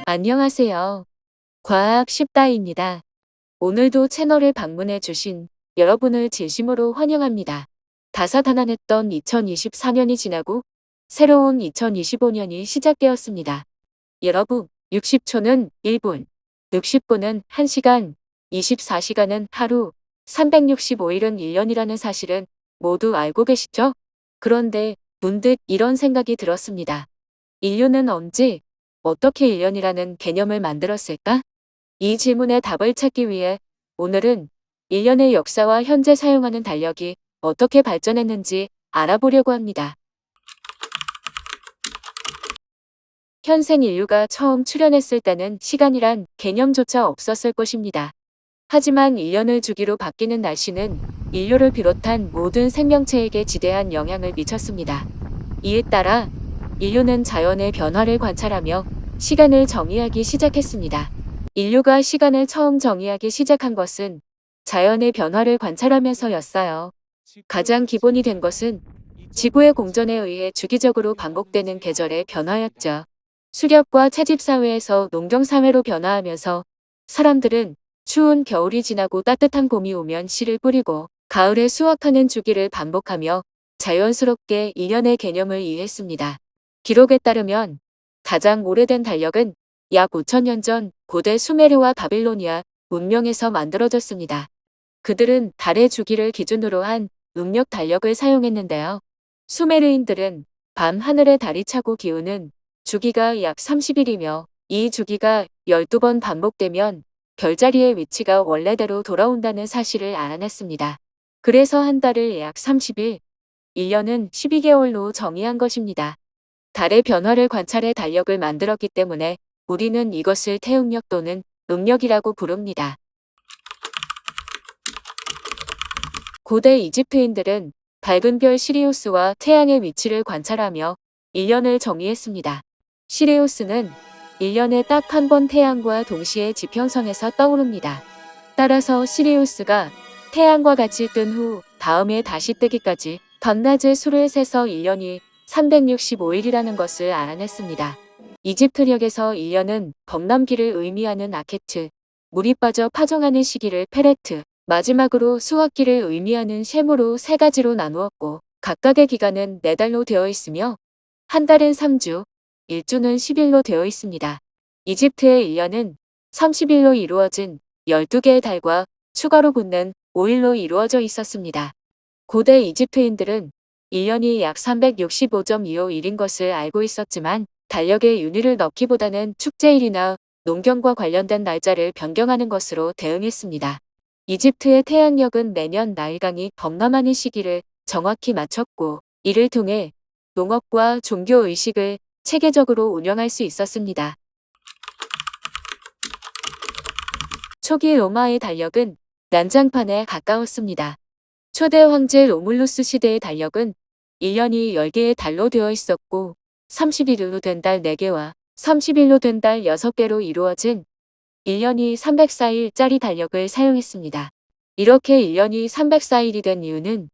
안녕하세요. 과학 쉽다입니다. 오늘도 채널을 방문해 주신 여러분을 진심으로 환영합니다. 다사다난했던 2024년이 지나고 새로운 2025년이 시작되었습니다. 여러분, 60초는 1분, 60분은 1시간, 24시간은 하루, 365일은 1년이라는 사실은 모두 알고 계시죠? 그런데 문득 이런 생각이 들었습니다. 인류는 언제, 어떻게 1년이라는 개념을 만들었을까? 이 질문에 답을 찾기 위해 오늘은 1년의 역사와 현재 사용하는 달력이 어떻게 발전했는지 알아보려고 합니다. 현생 인류가 처음 출현했을 때는 시간이란 개념조차 없었을 것입니다. 하지만 1년을 주기로 바뀌는 날씨는 인류를 비롯한 모든 생명체에게 지대한 영향을 미쳤습니다. 이에 따라 인류는 자연의 변화를 관찰하며 시간을 정의하기 시작했습니다. 인류가 시간을 처음 정의하기 시작한 것은 자연의 변화를 관찰하면서였어요. 가장 기본이 된 것은 지구의 공전에 의해 주기적으로 반복되는 계절의 변화였죠. 수렵과 채집 사회에서 농경 사회로 변화하면서 사람들은 추운 겨울이 지나고 따뜻한 봄이 오면 씨를 뿌리고 가을에 수확하는 주기를 반복하며 자연스럽게 1년의 개념을 이해했습니다. 기록에 따르면 가장 오래된 달력은 약 5천년 전 고대 수메르와 바빌로니아 문명에서 만들어졌습니다. 그들은 달의 주기를 기준으로 한 음력 달력을 사용했는데요. 수메르인들은 밤 하늘에 달이 차고 기우는 주기가 약 30일이며 이 주기가 12번 반복되면 별자리의 위치가 원래대로 돌아온다는 사실을 알아냈습니다. 그래서 한 달을 약 30일, 1년은 12개월로 정의한 것입니다. 달의 변화를 관찰해 달력을 만들었기 때문에 우리는 이것을 태음력 또는 음력이라고 부릅니다. 고대 이집트인들은 밝은 별 시리우스와 태양의 위치를 관찰하며 1년을 정의했습니다. 시리우스는 1년에 딱 한 번 태양과 동시에 지평선에서 떠오릅니다. 따라서 시리우스가 태양과 같이 뜬 후 다음에 다시 뜨기까지 밤낮의 수를 세서 1년이 365일이라는 것을 알아냈습니다. 이집트력에서 1년은 범람기를 의미하는 아케트, 물이 빠져 파종하는 시기를 페레트, 마지막으로 수확기를 의미하는 셈으로 세 가지로 나누었고 각각의 기간은 4달로 되어 있으며 한 달은 3주, 1주는 10일로 되어 있습니다. 이집트의 1년은 30일로 이루어진 12개의 달과 추가로 붙는 5일로 이루어져 있었습니다. 고대 이집트인들은 1년이 약 365.25일인 것을 알고 있었지만 달력에 윤희를 넣기보다는 축제일이나 농경과 관련된 날짜를 변경하는 것으로 대응했습니다. 이집트의 태양력은 매년 나일강이 범람하는 시기를 정확히 맞췄고 이를 통해 농업과 종교 의식을 체계적으로 운영할 수 있었습니다. 초기 로마의 달력은 난장판에 가까웠습니다. 초대 황제 로물루스 시대의 달력은 1년이 10개의 달로 되어 있었고 30일로 된 달 4개와 30일로 된 달 6개로 이루어진 1년이 304일짜리 달력을 사용했습니다. 이렇게 1년이 304일이 된 이유는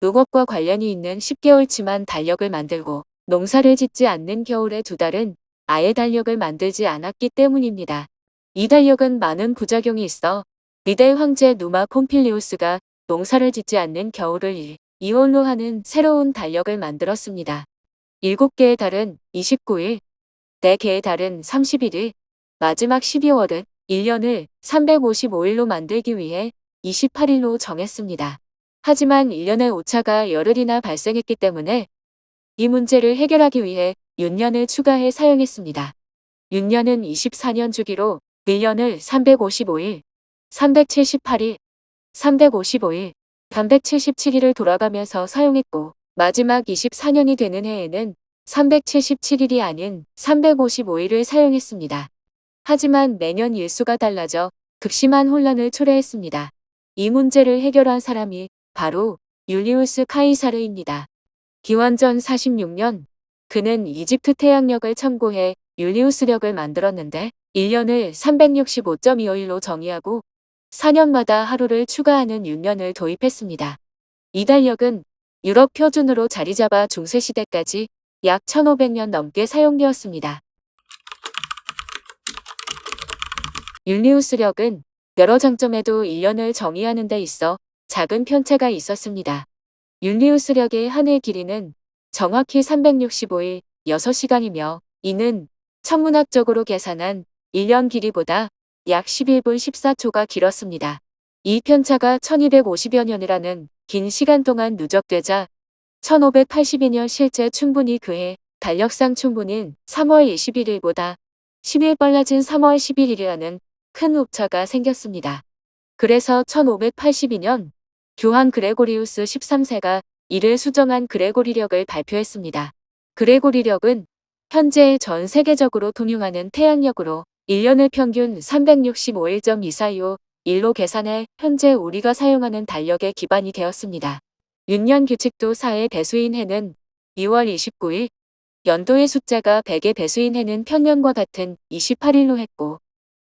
농업과 관련이 있는 10개월치만 달력을 만들고 농사를 짓지 않는 겨울의 2달은 아예 달력을 만들지 않았기 때문입니다. 이 달력은 많은 부작용이 있어 미대 황제 누마 폼필리우스가 농사를 짓지 않는 겨울을 2월로 하는 새로운 달력을 만들었습니다. 7개의 달은 29일, 4개의 달은 31일, 마지막 12월은 1년을 355일로 만들기 위해 28일로 정했습니다. 하지만 1년의 오차가 열흘이나 발생했기 때문에 이 문제를 해결하기 위해 윤년을 추가해 사용했습니다. 윤년은 24년 주기로 1년을 355일, 378일, 355일, 377일을 돌아가면서 사용했고 마지막 24년이 되는 해에는 377일이 아닌 355일을 사용했습니다. 하지만 매년 일수가 달라져 극심한 혼란을 초래했습니다. 이 문제를 해결한 사람이 바로 율리우스 카이사르입니다. 기원전 46년 그는 이집트 태양력을 참고해 율리우스력을 만들었는데 1년을 365.25일로 정의하고 4년마다 하루를 추가하는 윤년을 도입했습니다. 이 달력은 유럽 표준으로 자리 잡아 중세시대까지 약 1500년 넘게 사용되었습니다. 율리우스력은 여러 장점에도 1년을 정의하는 데 있어 작은 편차가 있었습니다. 율리우스력의 한 해 길이는 정확히 365일 6시간이며 이는 천문학적으로 계산한 1년 길이보다 약 11분 14초가 길었습니다. 이 편차가 1250여 년이라는 긴 시간 동안 누적되자 1582년 실제 충분히 그해 달력상 충분인 3월 21일보다 10일 빨라진 3월 11일이라는 큰 오차가 생겼습니다. 그래서 1582년 교황 그레고리우스 13세가 이를 수정한 그레고리력을 발표했습니다. 그레고리력은 현재 전 세계적으로 통용하는 태양력으로 1년을 평균 365.2425 일로 계산해 현재 우리가 사용하는 달력의 기반이 되었습니다. 윤년 규칙도 4의 배수인 해는 2월 29일, 연도의 숫자가 100의 배수인 해는 평년과 같은 28일로 했고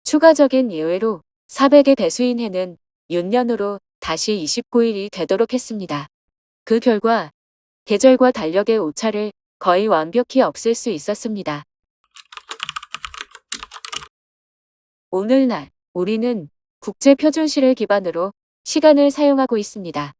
추가적인 예외로 400의 배수인 해는 윤년으로 다시 29일이 되도록 했습니다. 그 결과 계절과 달력의 오차를 거의 완벽히 없앨 수 있었습니다. 오늘날 우리는 국제표준시를 기반으로 시간을 사용하고 있습니다.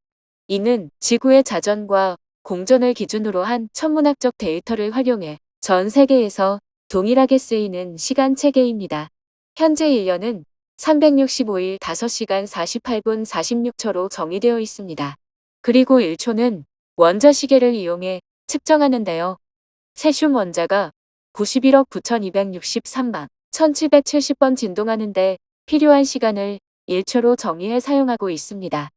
이는 지구의 자전과 공전을 기준으로 한 천문학적 데이터를 활용해 전 세계에서 동일하게 쓰이는 시간 체계입니다. 현재 1년은 365일 5시간 48분 46초로 정의되어 있습니다. 그리고 1초는 원자시계를 이용해 측정하는데요. 세슘 원자가 91억 9263만 1770번 진동하는데 필요한 시간을 1초로 정의해 사용하고 있습니다.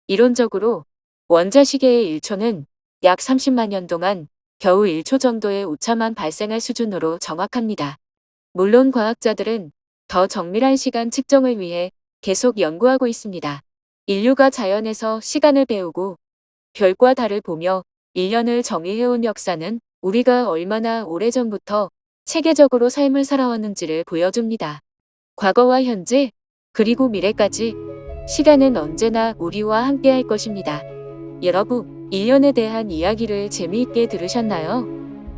이론적으로 원자시계의 1초는 약 30만 년 동안 겨우 1초 정도의 오차만 발생할 수준으로 정확합니다. 물론 과학자들은 더 정밀한 시간 측정을 위해 계속 연구하고 있습니다. 인류가 자연에서 시간을 배우고 별과 달을 보며 1년을 정의해온 역사는 우리가 얼마나 오래전부터 체계적으로 삶을 살아왔는지를 보여줍니다. 과거와 현재, 그리고 미래까지 시간은 언제나 우리와 함께할 것입니다. 여러분, 1년에 대한 이야기를 재미있게 들으셨나요?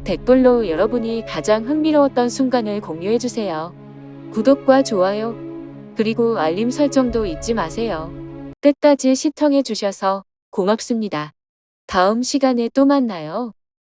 댓글로 여러분이 가장 흥미로웠던 순간을 공유해주세요. 구독과 좋아요, 그리고 알림 설정도 잊지 마세요. 끝까지 시청해주셔서 고맙습니다. 다음 시간에 또 만나요.